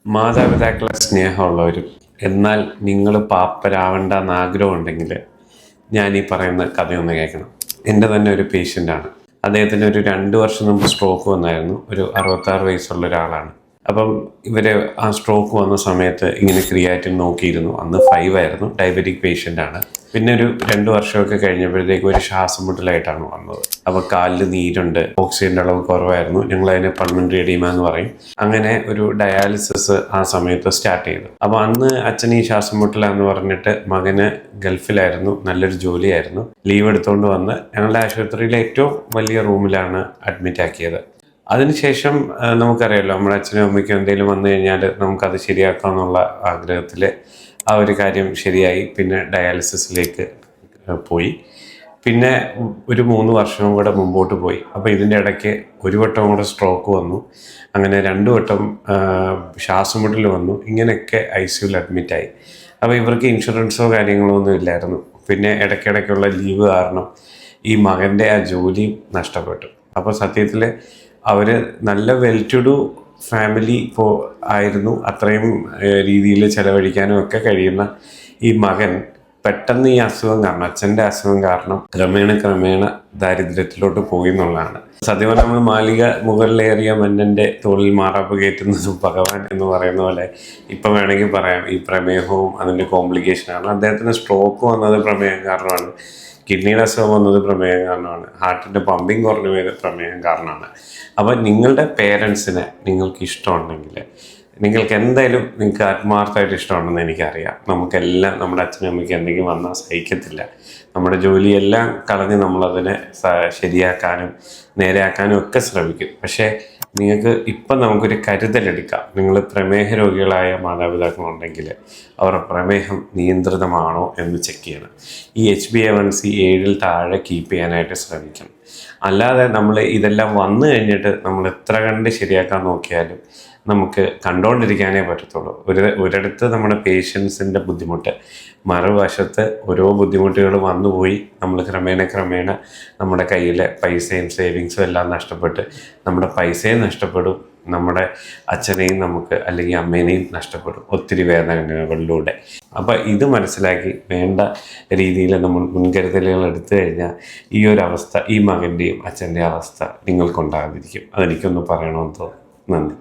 മാതാപിതാക്കളെ സ്നേഹമുള്ളവരും എന്നാൽ നിങ്ങൾ പാപ്പരാവണ്ടെന്ന് ആഗ്രഹമുണ്ടെങ്കിൽ ഞാൻ ഈ പറയുന്ന കഥയൊന്ന് കേൾക്കണം. എൻ്റെ തന്നെ ഒരു പേഷ്യൻ്റാണ്. അദ്ദേഹത്തിന് ഒരു 2 വർഷം മുമ്പ് സ്ട്രോക്ക് വന്നായിരുന്നു. ഒരു 66 വയസ്സുള്ള ഒരാളാണ്. അപ്പം ഇവർ ആ സ്ട്രോക്ക് വന്ന സമയത്ത് ഇങ്ങനെ ക്രിയാറ്റിൻ നോക്കിയിരുന്നു. അന്ന് 5 ആയിരുന്നു. ഡയബറ്റിക് പേഷ്യൻ്റാണ്. പിന്നെ ഒരു 2 വർഷമൊക്കെ കഴിഞ്ഞപ്പോഴത്തേക്ക് ഒരു ശ്വാസം മുട്ടലായിട്ടാണ് വന്നത്. അപ്പോൾ കാലിൽ നീരുണ്ട്, ഓക്സിജൻ്റെ അളവ് കുറവായിരുന്നു. ഞങ്ങളതിനെ പൾമണറി എഡീമ എന്ന് പറയും. അങ്ങനെ ഒരു ഡയാലിസിസ് ആ സമയത്ത് സ്റ്റാർട്ട് ചെയ്തു. അപ്പോൾ അന്ന് അച്ഛൻ ഈ ശ്വാസം മുട്ടലാന്ന് പറഞ്ഞിട്ട് മകന് ഗൾഫിലായിരുന്നു, നല്ലൊരു ജോലിയായിരുന്നു. ലീവ് എടുത്തുകൊണ്ട് വന്ന് ഞങ്ങളുടെ ആശുപത്രിയിലെ ഏറ്റവും വലിയ റൂമിലാണ് അഡ്മിറ്റ് ആക്കിയത്. അതിനുശേഷം നമുക്കറിയാമല്ലോ, നമ്മുടെ അച്ഛനും അമ്മയ്ക്കും എന്തെങ്കിലും വന്നു കഴിഞ്ഞാൽ നമുക്കത് ശരിയാക്കാമെന്നുള്ള ആഗ്രഹത്തിൽ ആ ഒരു കാര്യം ശരിയായി. പിന്നെ ഡയാലിസിസിലേക്ക് പോയി. പിന്നെ ഒരു 3 വർഷവും കൂടെ മുമ്പോട്ട് പോയി. അപ്പോൾ ഇതിൻ്റെ ഇടയ്ക്ക് ഒരു വട്ടം കൂടെ സ്ട്രോക്ക് വന്നു. അങ്ങനെ 2 വട്ടം ശ്വാസമുട്ടൽ വന്നു. ഇങ്ങനെയൊക്കെ ICUവിൽ അഡ്മിറ്റായി. അപ്പോൾ ഇവർക്ക് ഇൻഷുറൻസോ കാര്യങ്ങളോ ഒന്നും ഇല്ലായിരുന്നു. പിന്നെ ഇടയ്ക്കിടയ്ക്കുള്ള ലീവ് കാരണം ഈ മകൻ്റെ ആ ജോലി നഷ്ടപ്പെട്ടു. അപ്പോൾ സത്യത്തിൽ അവർ നല്ല വെൽ ടു ഡു ഫാമിലി ആയിരുന്നു. അത്രയും രീതിയിൽ ചിലവഴിക്കാനും ഒക്കെ കഴിയുന്ന ഈ മകൻ പെട്ടെന്ന് ഈ അസുഖം കാരണം, അച്ഛൻ്റെ അസുഖം കാരണം ക്രമേണ ദാരിദ്ര്യത്തിലോട്ട് പോയി എന്നുള്ളതാണ് സത്യം. നമ്മൾ മാലിക മുകളിലേറിയ മന്നൻ്റെ തോളിൽ മാറാപ്പ് കയറ്റുന്നതും ഭഗവാൻ എന്ന് പറയുന്ന പോലെ ഇപ്പം വേണമെങ്കിൽ പറയാം. ഈ പ്രമേഹവും അതിൻ്റെ കോംപ്ലിക്കേഷനാണ്. അദ്ദേഹത്തിന് സ്ട്രോക്ക് വന്നത് പ്രമേഹം കാരണമാണ്. കിഡ്നിയുടെ അസുഖം വന്നത് പ്രമേഹം കാരണമാണ്. ഹാർട്ടിൻ്റെ പമ്പിങ് കുറഞ്ഞു പോയത് പ്രമേഹം കാരണമാണ്. അപ്പോൾ നിങ്ങളുടെ പേരൻസിനെ നിങ്ങൾക്ക് ഇഷ്ടമുണ്ടെങ്കിൽ, നിങ്ങൾക്ക് എന്തായാലും നിങ്ങൾക്ക് ആത്മാർത്ഥമായിട്ട് ഇഷ്ടമുണ്ടെന്ന് എനിക്കറിയാം. നമുക്കെല്ലാം നമ്മുടെ അച്ഛനും അമ്മയ്ക്ക് എന്തെങ്കിലും വന്നാൽ സഹിക്കത്തില്ല. നമ്മുടെ ജോലിയെല്ലാം കളഞ്ഞ് നമ്മളതിനെ ശരിയാക്കാനും നേരെയാക്കാനും ഒക്കെ ശ്രമിക്കും. പക്ഷേ നിങ്ങൾക്ക് ഇപ്പം നമുക്കൊരു കരുതലെടുക്കാം. നിങ്ങൾ പ്രമേഹ രോഗികളായ മാതാപിതാക്കളുണ്ടെങ്കിൽ അവരുടെ പ്രമേഹം നിയന്ത്രിതമാണോ എന്ന് ചെക്ക് ചെയ്യണം. ഈ HbA1c 7-ൽ താഴെ കീപ്പ് ചെയ്യാനായിട്ട് ശ്രമിക്കണം. അല്ലാതെ നമ്മൾ ഇതെല്ലാം വന്നു കഴിഞ്ഞിട്ട് നമ്മൾ എത്ര കണ്ട് ശരിയാക്കാൻ നോക്കിയാലും നമുക്ക് കണ്ടുകൊണ്ടിരിക്കാനേ പറ്റത്തുള്ളൂ. ഒരിടത്ത് നമ്മുടെ പേഷ്യൻസിൻ്റെ ബുദ്ധിമുട്ട്, മറുവശത്ത് ഓരോ ബുദ്ധിമുട്ടുകൾ വന്നുപോയി നമ്മൾ ക്രമേണ നമ്മുടെ കയ്യിലെ പൈസയും സേവിങ്സും എല്ലാം നഷ്ടപ്പെട്ട് നമ്മുടെ പൈസയും നഷ്ടപ്പെടും, നമ്മുടെ അച്ഛനെയും നമുക്ക് അല്ലെങ്കിൽ അമ്മേനെയും നഷ്ടപ്പെടും ഒത്തിരി വേദനകളിലൂടെ. അപ്പോൾ ഇത് മനസ്സിലാക്കി വേണ്ട രീതിയിൽ നമ്മൾ മുൻകരുതലുകൾ എടുത്തു കഴിഞ്ഞാൽ ഈ ഒരു അവസ്ഥ, ഈ മകൻ്റെയും അച്ഛൻ്റെ അവസ്ഥ നിങ്ങൾക്കുണ്ടാകാതിരിക്കും. അതെനിക്കൊന്ന് പറയണമെന്ന് തോന്നുന്നു. നന്ദി.